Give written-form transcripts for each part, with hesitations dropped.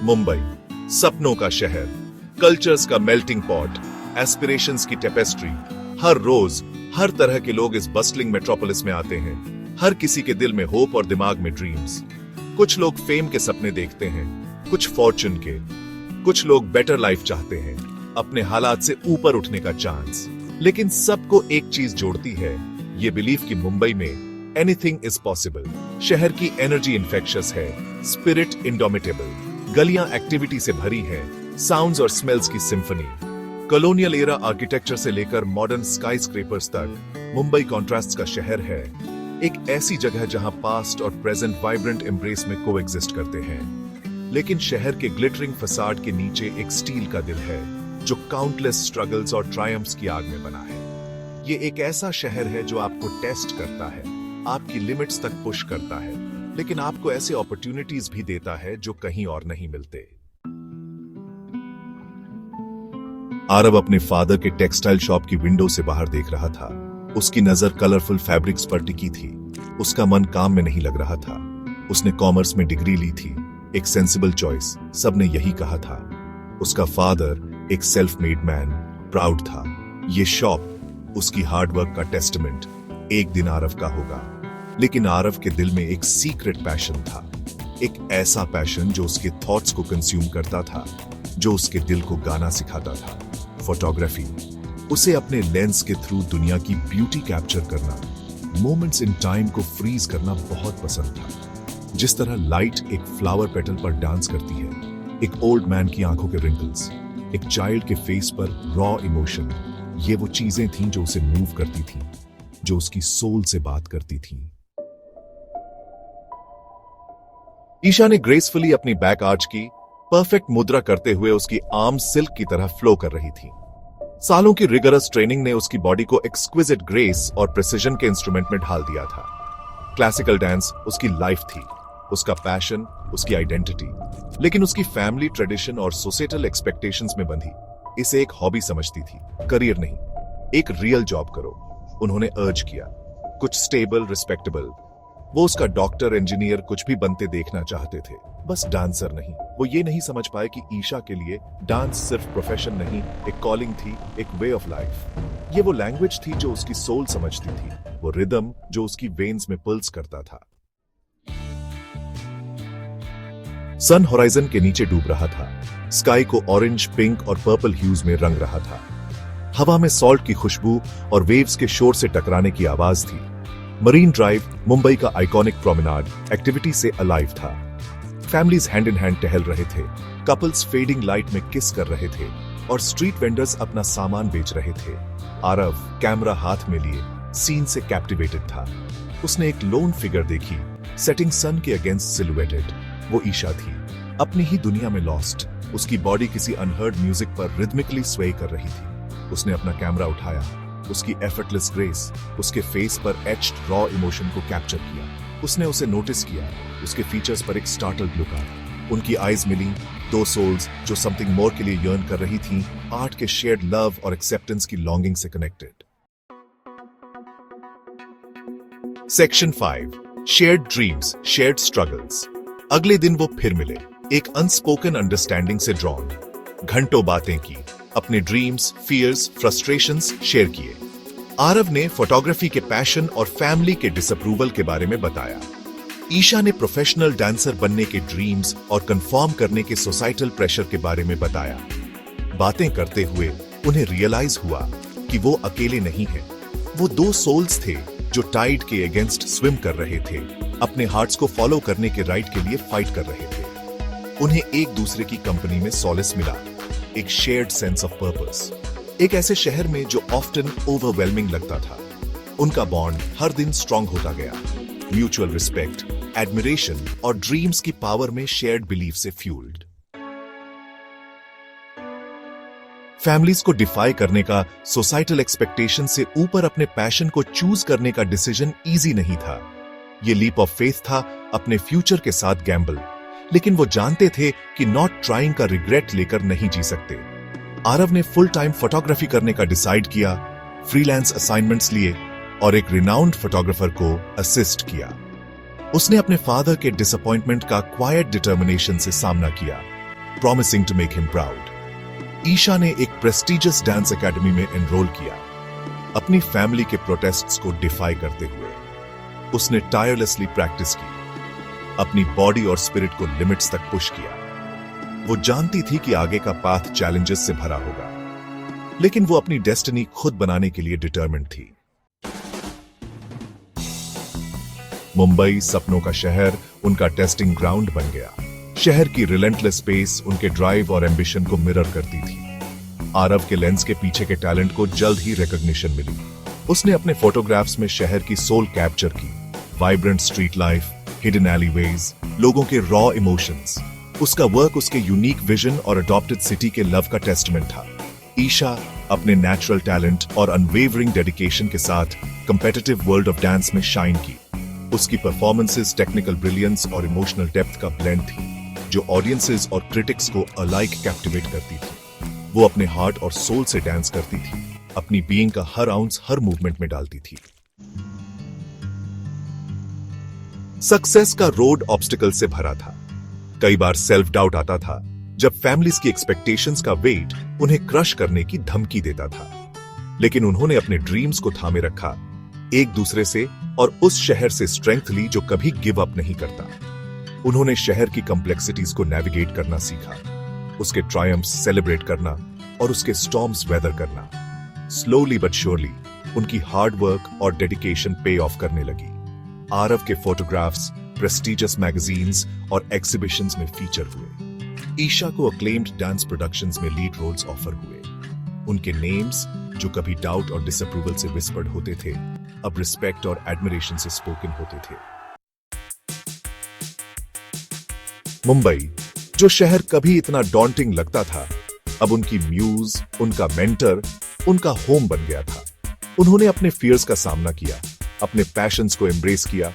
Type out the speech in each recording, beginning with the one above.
मुंबई, सपनों का शहर, कल्चर्स का मेल्टिंग पॉट, एस्पिरेशंस की टेपेस्ट्री। हर रोज हर तरह के लोग इस बस्टलिंग मेट्रोपोलिस में आते हैं। हर किसी के दिल में होप और दिमाग में ड्रीम्स। कुछ लोग फेम के सपने देखते हैं, कुछ फॉर्चून के, कुछ लोग बेटर लाइफ चाहते हैं, अपने हालात से ऊपर उठने का चांस। लेकिन सबको एक चीज जोड़ती है, ये बिलीफ कि मुंबई में एनीथिंग इज पॉसिबल। शहर की एनर्जी इन्फेक्शियस है, स्पिरिट इंडोमिटेबल, गलियां एक्टिविटी से भरी हैं, साउंड्स और स्मेल्स की सिम्फनी। कॉलोनियल एरा आर्किटेक्चर से लेकर मॉडर्न स्काई स्क्रेपर्स तक मुंबई कॉन्ट्रास्ट्स का शहर है। एक ऐसी जगह जहां पास्ट और प्रेजेंट वाइब्रेंट एम्ब्रेस में कोएग्जिस्ट करते हैं। लेकिन शहर के ग्लिटरिंग फसाड के नीचे एक स्टील का दिल है, जो काउंटलेस स्ट्रगल्स और ट्रायम्फ्स की आग में बना है। ये एक ऐसा शहर है जो आपको टेस्ट करता है, आपकी लिमिट्स तक पुश करता है, लेकिन आपको ऐसे अपॉर्चुनिटीज भी देता है जो कहीं और नहीं मिलते। आरव अपने फादर के टेक्सटाइल शॉप की विंडो से बाहर देख रहा था। उसकी नजर कलरफुल फैब्रिक्स पर टिकी थी। उसका मन काम में नहीं लग रहा था। उसने कॉमर्स में डिग्री ली थी, एक सेंसिबल चॉइस, सबने यही कहा था। उसका फादर एक सेल्फ मेड मैन, प्राउड था। ये शॉप उसकी हार्डवर्क का टेस्टमेंट एक दिन आरव का होगा। लेकिन आरव के दिल में एक सीक्रेट पैशन था, एक ऐसा पैशन जो उसके थॉट्स को कंज्यूम करता था, जो उसके दिल को गाना सिखाता था। फोटोग्राफी। उसे अपने लेंस के थ्रू दुनिया की ब्यूटी कैप्चर करना, मोमेंट्स इन टाइम को फ्रीज करना बहुत पसंद था। जिस तरह लाइट एक फ्लावर पेटल पर डांस करती है, एक ओल्ड मैन की आंखों के रिंकल्स, एक चाइल्ड के फेस पर रॉ इमोशन, ये वो चीजें थीं जो उसे मूव करती थीं, जो उसकी सोल से बात करती थीं। ईशा ने ग्रेसफुली अपनी बैक आर्च की, परफेक्ट मुद्रा करते हुए उसकी आर्म सिल्क की तरह फ्लो कर रही थी। सालों की रिगरस ट्रेनिंग ने उसकी बॉडी को एक्सक्विजिट ग्रेस और प्रिसिजन के इंस्ट्रूमेंट में ढाल दिया था। क्लासिकल डांस उसकी लाइफ थी, उसका पैशन, उसकी आइडेंटिटी। लेकिन उसकी फैमिली ट्रेडिशन और सोसाइटल एक्सपेक्टेशंस में बंधी इसे एक हॉबी समझती थी, करियर नहीं। एक रियल जॉब करो, उन्होंने अर्ज किया, कुछ स्टेबल, रिस्पेक्टेबल। वो उसका डॉक्टर, इंजीनियर कुछ भी बनते देखना चाहते थे, बस डांसर नहीं। वो ये नहीं समझ पाए कि ईशा के लिए डांस सिर्फ प्रोफेशन नहीं, एक कॉलिंग थी, एक वे ऑफ लाइफ। ये वो लैंग्वेज थी जो उसकी सोल समझती थी, वो रिदम जो उसकी वेन्स में पल्स करता था। सन होराइजन के नीचे डूब रहा था, स्काई को ऑरेंज, पिंक और पर्पल ह्यूज में रंग रहा था। हवा में सॉल्ट की खुशबू और वेव्स के शोर से टकराने की आवाज थी। मरीन ड्राइव, मुंबई का आइकॉनिक प्रोमेनाड, एक्टिविटी से अलाइव था। फैमिलीज हैंड इन हैंड टहल रहे थे, कपल्स फेडिंग लाइट में किस कर रहे थे और स्ट्रीट वेंडर्स अपना सामान बेच रहे थे। आरव कैमरा हाथ में लिए सीन से कैप्टिवेटेड था। उसने एक लोन फिगर देखी, सेटिंग सन के अगेंस्ट सिलुएटेड। वो ईशा थी, अपनी ही दुनिया में लॉस्ट। उसकी बॉडी किसी अनहर्ड म्यूजिक पर रिदमिकली स्वे कर रही थी। उसने अपना कैमरा उठाया, उसकी एफर्टलेस ग्रेस, उसके फेस पर एच्ड रॉ इमोशन को कैप्चर किया। उसने उसे नोटिस किया, उसके फीचर्स पर एक स्टार्टल्ड लुक आया। उनकी आईज मिली, दो सोल्स जो समथिंग मोर के लिए यर्न कर रही थीं, आर्ट के शेयर्ड लव और एक्सेप्टेंस की लॉन्गिंग से connected. Section 5, shared dreams, shared struggles. अगले दिन वो फिर मिले, एक अनस्पोकन अंडरस्टैंडिंग से ड्रॉन। घंटों बातें की, अपने ड्रीम्स, फियर्स, फ्रस्ट्रेशंस शेयर किए। आरव ने फोटोग्राफी के पैशन और फैमिली के डिसअप्रूवल के बारे में बताया। ईशा ने प्रोफेशनल डांसर बनने के ड्रीम्स और कंफर्म करने के सोसाइटल प्रेशर के बारे में बताया। बातें करते हुए उन्हें रियलाइज हुआ कि वो अकेले नहीं हैं। वो दो सोल्स थे जो टाइड के अगेंस्ट स्विम कर रहे थे, अपने हार्ट्स को फॉलो करने के राइट के लिए फाइट कर रहे थे। उन्हें एक दूसरे की कंपनी में सॉलेस मिला, एक शेयर्ड सेंस ऑफ पर्पस। एक ऐसे शहर में जो ऑफ्टन ओवरवेलमिंग लगता था, उनका बॉन्ड हर दिन स्ट्रांग होता गया। म्यूचुअल रिस्पेक्ट, एडमिरेशन और ड्रीम्स की पावर में शेयर्ड बिलीफ से फ्यूल्ड। फैमिलीज को डिफाई करने का, सोसाइटल एक्सपेक्टेशन से ऊपर अपने पैशन को चूज करने का डिसीजन इजी नहीं था। ये लीप ऑफ फेथ था, अपने फ्यूचर के साथ गैम्बल। लेकिन वो जानते थे कि नॉट ट्राइंग का रिग्रेट लेकर नहीं जी सकते। आरव ने फुल टाइम फोटोग्राफी करने का डिसाइड किया, फ्रीलांस असाइनमेंट्स लिए और एक रिनाउंड फोटोग्राफर को असिस्ट किया। उसने अपने फादर के डिसअपॉइंटमेंट का क्वाइट डिटर्मिनेशन से सामना किया। promising to make him proud. Isha ने एक प्रेस्टिजियस डांस एकेडमी में एनरोल किया, अपनी फैमिली के प्रोटेस्ट्स को डिफाई करते हुए। उसने टायरलेसली प्रैक्टिस की, अपनी बॉडी और स्पिरिट को लिमिट्स तक पुश किया। वो जानती थी कि आगे का पाथ चैलेंजेस से भरा होगा, लेकिन वो अपनी डेस्टिनी खुद बनाने के लिए डिटरमिन्ड थी। मुंबई सपनों का शहर उनका टेस्टिंग ग्राउंड बन गया। शहर की रिलेंटलेस पेस उनके ड्राइव और एम्बिशन को मिरर करती थी। आरव के लेंस के पीछे के टैलेंट को जल्द ही रिकॉग्निशन मिली। उसने अपने फोटोग्राफ्स में शहर की सोल कैप्चर की, वाइब्रेंट स्ट्रीट लाइफ, हिडन एलीवेज, लोगों के रॉ इमोशंस। उसका वर्क उसके यूनिक विजन और अडॉप्टेड सिटी के लव का टेस्टमेंट था। ईशा अपने नेचुरल टैलेंट और अनवेवरिंग डेडिकेशन के साथ कंपेटिटिव वर्ल्ड ऑफ डांस में शाइन की। उसकी परफॉर्मेंसेस टेक्निकल ब्रिलियंस और इमोशनल डेप्थ का ब्लेंड थी, जो ऑडियंसेस और क्रिटिक्स को अलाइक कैप्टिवेट करती थी। वो अपने हार्ट और सोल से डांस करती थी, अपनी बीइंग का हर आउंस हर मूवमेंट में डालती थी। सक्सेस का रोड ऑब्स्टिकल से भरा था। कई बार सेल्फ डाउट आता था, जब फैमिलीज की एक्सपेक्टेशंस का वेट उन्हें क्रश करने की धमकी देता था। लेकिन उन्होंने अपने ड्रीम्स को थामे रखा, एक दूसरे से और उस शहर से स्ट्रेंथ ली जो कभी गिव अप नहीं करता। उन्होंने शहर की कॉम्प्लेक्सिटीज को नेविगेट करना सीखा, उसके ट्रायम्फ्स सेलिब्रेट करना और उसके स्टॉर्म्स वेदर करना। स्लोली बट श्योरली उनकी हार्ड वर्क और डेडिकेशन पे ऑफ करने लगी। आरव के फोटोग्राफ्स प्रेस्टिजियस मैगजीन्स और एग्जीबिशंस में फीचर हुए। ईशा को अक्लेम्ड डांस प्रोडक्शंस में लीड रोल्स ऑफर हुए। उनके नेम्स, जो कभी डाउट और डिसअप्रूवल से विस्पर्ड होते थे, अब रिस्पेक्ट और एडमिरेशन से स्पोकन होते थे। मुंबई, जो शहर कभी इतना डॉन्टिंग लगता था, अब उनकी म्यूज, उनका मेंटर, उनका होम बन गया था। उन्होंने अपने फियर्स का सामना किया, अपने पैशंस को एम्ब्रेस किया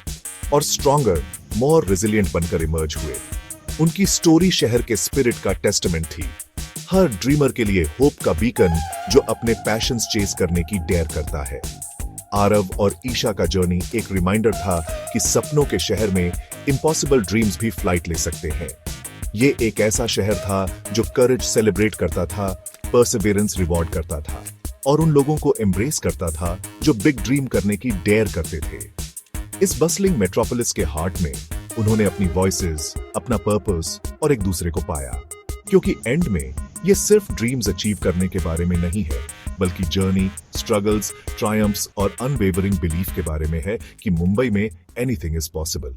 और स्ट्रॉन्गर, मोर रेजिलिएंट बनकर इमर्ज हुए। उनकी स्टोरी शहर के स्पिरिट का टेस्टमेंट थी, हर ड्रीमर के लिए होप का बीकन जो अपने पैशंस चेस करने की डेयर करता है। आरव और ईशा का जर्नी एक रिमाइंडर था कि सपनों के शहर में इम्पॉसिबल ड्रीम्स भी फ्लाइट ले सकते हैं। ये एक ऐसा शहर था जो करेज सेलिब्रेट करता था, परसिवियरेंस रिवॉर्ड करता था और उन लोगों को एम्ब्रेस करता था जो बिग ड्रीम करने की डेयर करते थे। इस बसलिंग मेट्रोपोलिस के हार्ट में उन्होंने अपनी वॉइसेस, अपना पर्पस और एक दूसरे को पाया, क्योंकि एंड में ये सिर्फ ड्रीम्स अचीव करने के बारे में नहीं है, बल्कि जर्नी, स्ट्रगल्स, ट्रायम्फ्स और अनवेवरिंग बिलीफ के बारे में है कि मुंबई में एनीथिंग इज पॉसिबल।